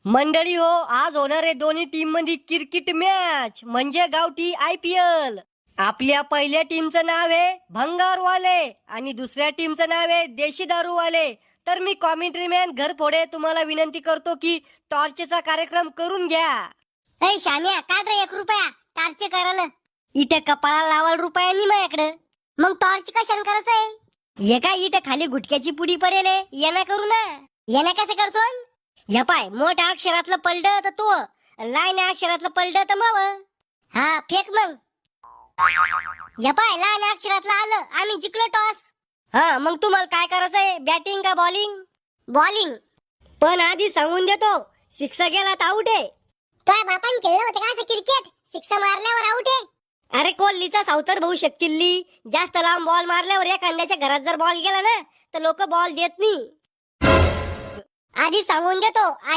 मंडळी हो, आज होणार आहे दोन्ही टीम मध्ये क्रिकेट मॅच म्हणजे गावठी IPL. आपल्या पहिल्या टीमचं नाव आहे भंगारवाले आणि दुसऱ्या टीमचं नाव आहे देशी दारूवाले. तर मी कॉमेंट्री मॅन घरफोडे तुम्हाला विनंती करतो की टॉर्चचा कार्यक्रम करून घ्या. अय शाम्या काढ रे 1 रुपया टॉर्च करायला. इथे कपाळाला लावाल रुपया नाही माझ्याकडे. मग टॉर्च कशाला करायचंय? हे काय इथे खाली गुटक्याची पुडी पडेल येणा करू ना. येणं कसं करसोन? हे पाय मोठ्या अक्षरातलं पलड तर तो, लहान अक्षरातलं पलड तर माव. हा फेक मग. या पाय लहान अक्षरातलं आलं, आम्ही जिंकलो टॉस. हा मग तुम्हाला काय करायचंय, बॅटिंग का बॉलिंग? बॉलिंग. पण आधी सांगून देतो, सिक्स गेला तर आउट आहे. तुझ्या बापान खेळलं होतं का असं क्रिकेट? 6 मारल्यावर आउट आहे. अरे कोहलीचा सावतर भाऊ शकचिल्ली जास्त लांब बॉल मारल्यावर एखाद्याच्या घरात जर बॉल गेला ना तर लोक बॉल देत नाही. आधी सांगून देतो आजच्या